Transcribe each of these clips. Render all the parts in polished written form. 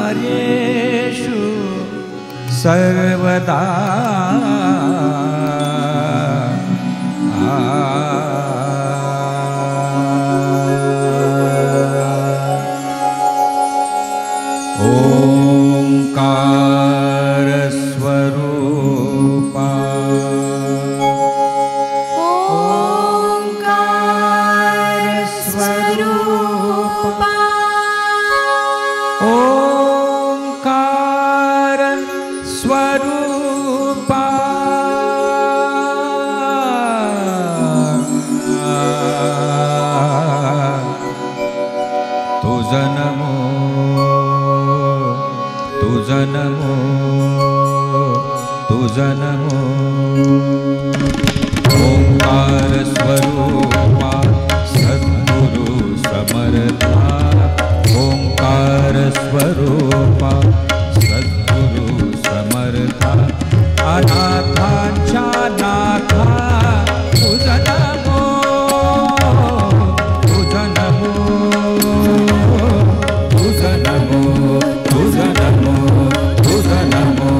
सर्वकार्येषु सर्वदा ओंकार स्वरूपा नमो ओंकार स्वरूपा सद्गुरु समर्था ओंकार स्वरूपा सद्गुरु समर्था अनाथांच्या नाथा तुझ नमो तुझ नमो तुझ नमो तुझ नमो तुझ नमो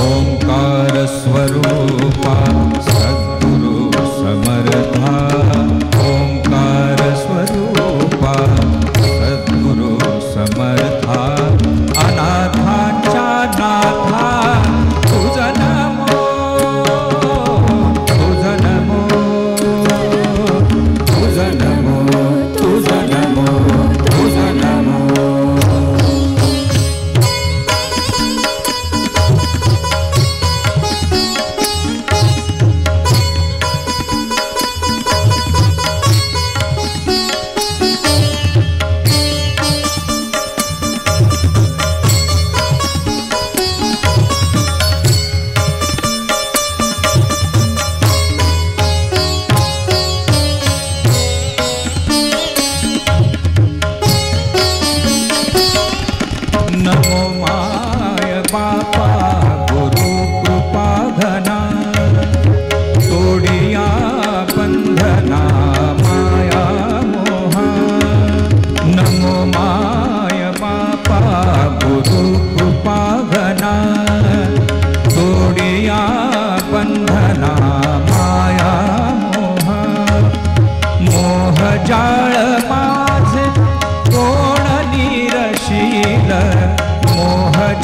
ओंकार स्वरूपा सद्गुरु समर्था ओंकार स्वरूपा सद्गुरु समर्था अनाथांच्या नाथा तुझ नमो तुझ नमो तुझ नमो तुझ नमो तुझ नमो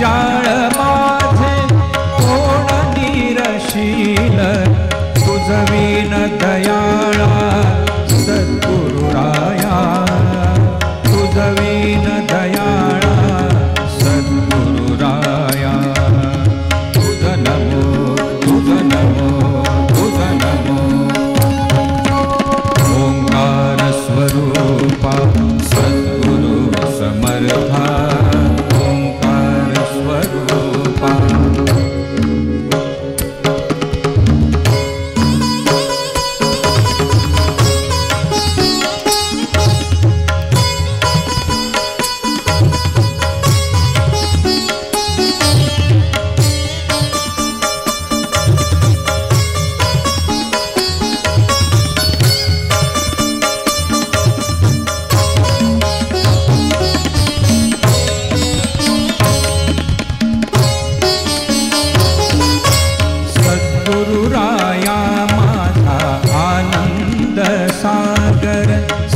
जाळ माझे कोण निरशील तुझवीन दयाळा सद्गुरुराया तुझवीन दयाळा सद्गुरुराया तुझ नमो तुझ नमो तुझ नमो ओंकार स्वरूपा सद्गुरु समर्था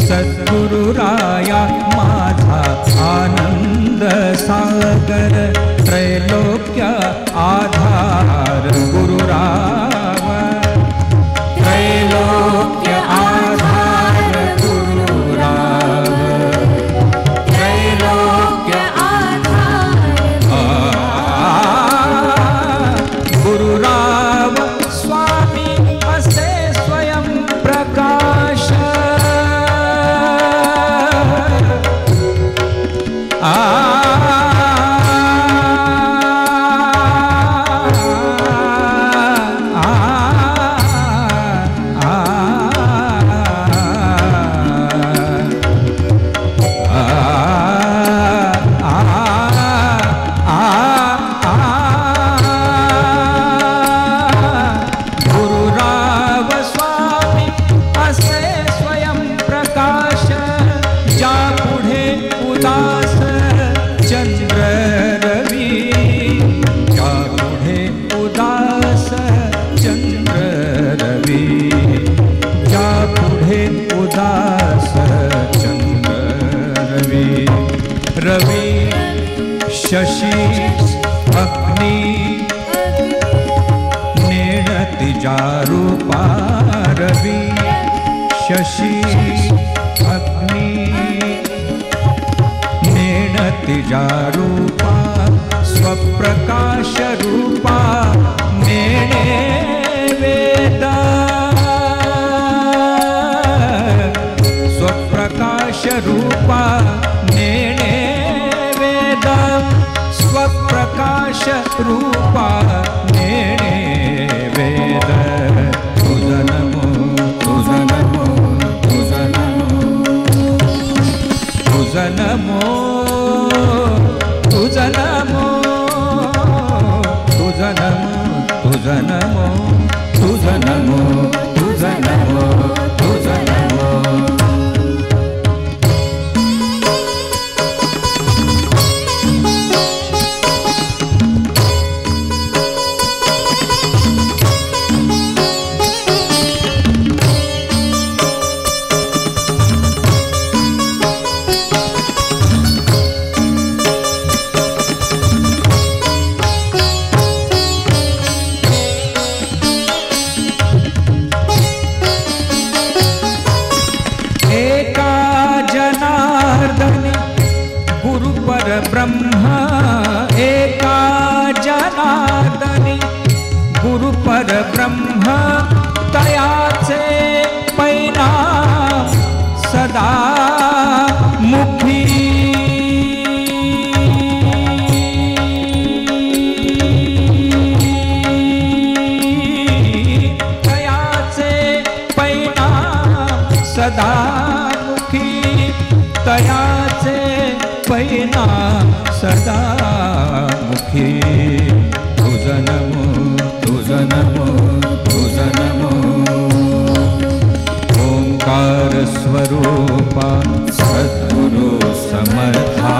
सद्गुरुराया माझा आनंद सागर त्रैलोक्य आधार गुरुराव त्रैलोक्य आधार गुरुराव त्रैलोक्य आधार शशि अग्नि नेणति जारूपा रवि शशि अग्नि नेणति जारूपा स्वप्रकाश रूपा नेणे वेद स्वप्रकाश रूपा नेणे वेद स्वप्रकाश रूपा नेणे वेद तुझ नमो तुझ नमो तुझ नमो तुझ नमो तुझ नमो तुझ नमो तुझ नमो तुझ नमो तुझ नमो तुझ नमो ब्रह्मा एका जनार्दनी गुरु पर ब्रह्म तयाचे पैना सदा मुखी तयाचे पैना सदा मुखी तयाचे पैना सदा मुखी तुझ नमो तुझ नमो तुझ नमो ओंकार स्वरूपा सद्गुरु समर्था